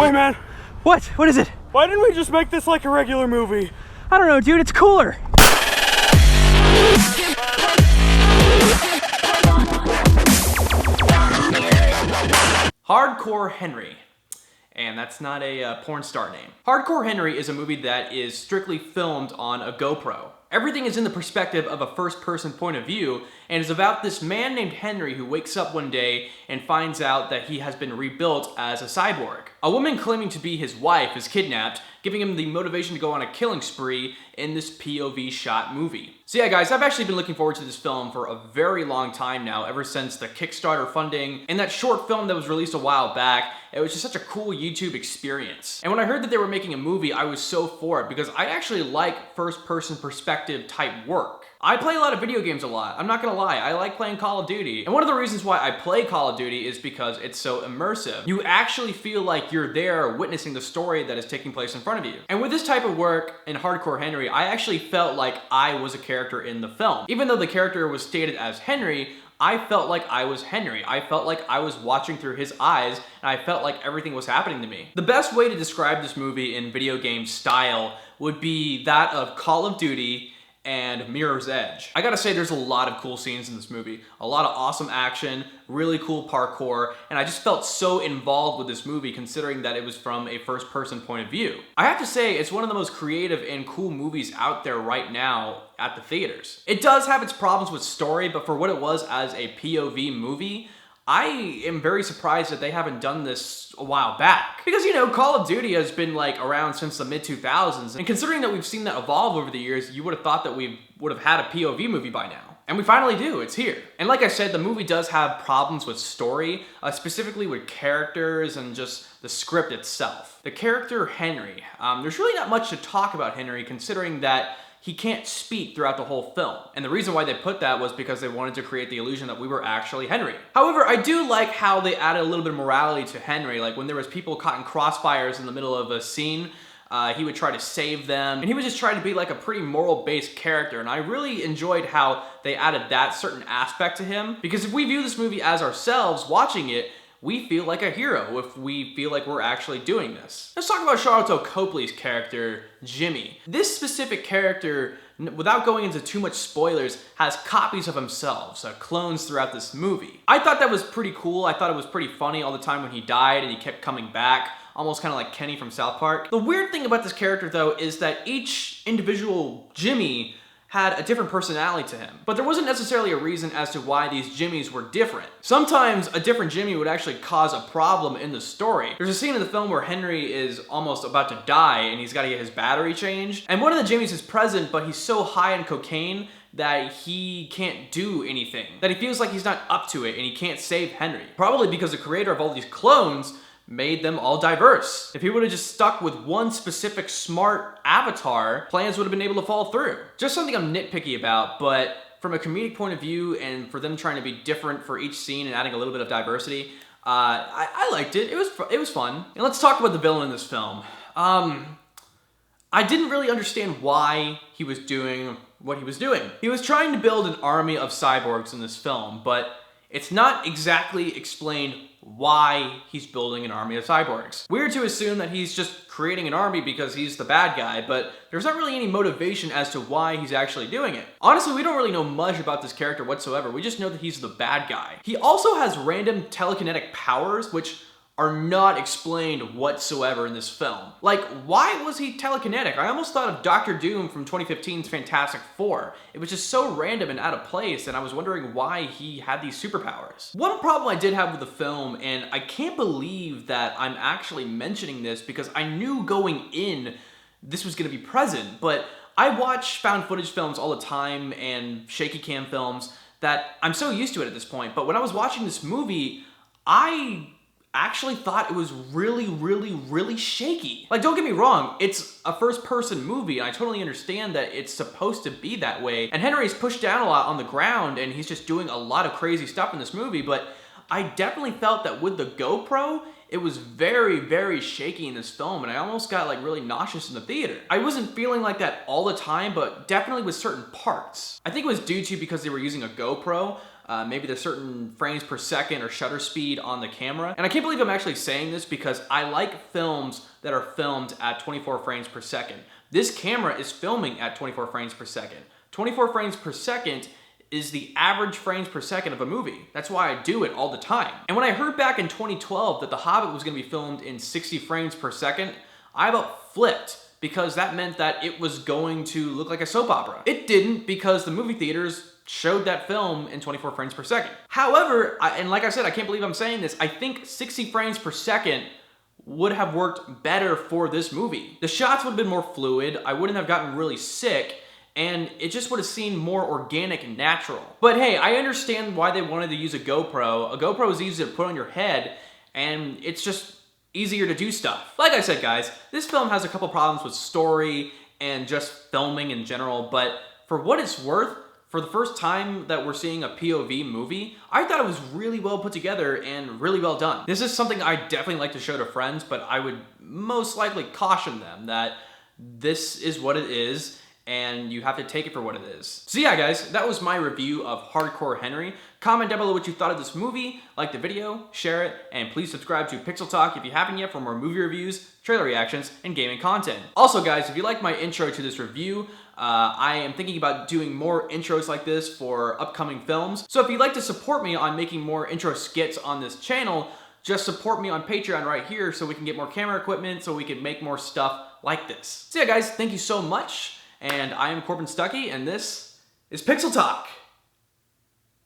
Hey man, What? What is it? why didn't we just make this like a regular movie? I don't know, dude. It's cooler. Hardcore Henry. And that's not a porn star name. Hardcore Henry is a movie that is strictly filmed on a GoPro. Everything is in the perspective of a first-person point of view, and is about this man named Henry who wakes up one day and finds out that he has been rebuilt as a cyborg. A woman claiming to be his wife is kidnapped, giving him the motivation to go on a killing spree in this POV shot movie. So yeah guys, I've actually been looking forward to this film for a very long time now, ever since the Kickstarter funding and that short film that was released a while back. It was just such a cool YouTube experience. And when I heard that they were making a movie, I was so for it because I actually like first-person perspective type work. I play a lot of video games a lot, I'm not gonna lie, I like playing Call of Duty. And one of the reasons why I play Call of Duty is because it's so immersive. You actually feel like you're there witnessing the story that is taking place in front of you. And with this type of work in Hardcore Henry, I actually felt like I was a character in the film. Even though the character was stated as Henry, I felt like I was Henry. I felt like I was watching through his eyes, and I felt like everything was happening to me. The best way to describe this movie in video game style would be that of Call of Duty and Mirror's Edge. I gotta say, there's a lot of cool scenes in this movie. A lot of awesome action, really cool parkour, and I just felt so involved with this movie considering that it was from a first-person point of view. I have to say, it's one of the most creative and cool movies out there right now at the theaters. It does have its problems with story, but for what it was as a POV movie, I am very surprised that they haven't done this a while back. Because, you know, Call of Duty has been like around since the mid-2000s, and considering that we've seen that evolve over the years, you would have thought that we would have had a POV movie by now. And we finally do, it's here. And like I said, the movie does have problems with story, specifically with characters and just the script itself. The character Henry, there's really not much to talk about Henry considering that he can't speak throughout the whole film. And the reason why they put that was because they wanted to create the illusion that we were actually Henry. However, I do like how they added a little bit of morality to Henry, like when there was people caught in crossfires in the middle of a scene, he would try to save them, and he was just trying to be like a pretty moral-based character, and I really enjoyed how they added that certain aspect to him, because if we view this movie as ourselves watching it, we feel like a hero if we feel like we're actually doing this. Let's talk about Sharlto Copley's character, Jimmy. This specific character, without going into too much spoilers, has copies of himself, so clones throughout this movie. I thought that was pretty cool. I thought it was pretty funny all the time when he died and he kept coming back, almost kind of like Kenny from South Park. The weird thing about this character, though, is that each individual Jimmy had a different personality to him. But there wasn't necessarily a reason as to why these Jimmys were different. Sometimes a different Jimmy would actually cause a problem in the story. There's a scene in the film where Henry is almost about to die and he's got to get his battery changed. And one of the Jimmys is present, but he's so high on cocaine that he can't do anything. That he feels like he's not up to it and he can't save Henry. Probably because the creator of all these clones made them all diverse. If he would have just stuck with one specific smart avatar, plans would have been able to fall through. Just something I'm nitpicky about, but from a comedic point of view and for them trying to be different for each scene and adding a little bit of diversity, I liked it. It was fun. And let's talk about the villain in this film. I didn't really understand why he was doing what he was doing. He was trying to build an army of cyborgs in this film, but it's not exactly explained why he's building an army of cyborgs. Weird to assume that he's just creating an army because he's the bad guy, but there's not really any motivation as to why he's actually doing it. Honestly, we don't really know much about this character whatsoever. We just know that he's the bad guy. He also has random telekinetic powers, which are not explained whatsoever in this film. Like, why was he telekinetic? I almost thought of Doctor Doom from 2015's Fantastic Four. It was just so random and out of place, and I was wondering why he had these superpowers. One problem I did have with the film, and I can't believe that I'm actually mentioning this because I knew going in this was gonna be present, but I watch found footage films all the time and shaky cam films that I'm so used to it at this point, but when I was watching this movie, I actually thought it was really shaky. Like, don't get me wrong, it's a first-person movie, and I totally understand that it's supposed to be that way, and Henry's pushed down a lot on the ground, and he's just doing a lot of crazy stuff in this movie, but I definitely felt that with the GoPro, it was very shaky in this film, and I almost got like really nauseous in the theater. I wasn't feeling like that all the time, but definitely with certain parts. I think it was due to because they were using a GoPro, maybe there's certain frames per second or shutter speed on the camera. And I can't believe I'm actually saying this because I like films that are filmed at 24 frames per second. This camera is filming at 24 frames per second. 24 frames per second is the average frames per second of a movie. That's why I do it all the time. And when I heard back in 2012 that The Hobbit was gonna be filmed in 60 frames per second, I about flipped because that meant that it was going to look like a soap opera. It didn't because the movie theaters showed that film in 24 frames per second. However, and like I said, I can't believe I'm saying this, I think 60 frames per second would have worked better for this movie. The shots would have been more fluid, I wouldn't have gotten really sick, and it just would have seemed more organic and natural. But hey, I understand why they wanted to use a GoPro. A GoPro is easy to put on your head, and it's just easier to do stuff. Like I said, guys, this film has a couple problems with story and just filming in general, but for what it's worth, for the first time that we're seeing a POV movie, I thought it was really well put together and really well done. This is something I definitely like to show to friends, but I would most likely caution them that this is what it is, and you have to take it for what it is. So yeah, guys, that was my review of Hardcore Henry. Comment down below what you thought of this movie, like the video, share it, and please subscribe to Pixel Talk if you haven't yet for more movie reviews, trailer reactions, and gaming content. Also, guys, if you like my intro to this review, I am thinking about doing more intros like this for upcoming films. So if you'd like to support me on making more intro skits on this channel, just support me on Patreon right here so we can get more camera equipment, so we can make more stuff like this. So yeah, guys, thank you so much. And I am Corbin Stuckey, and this is Pixel Talk.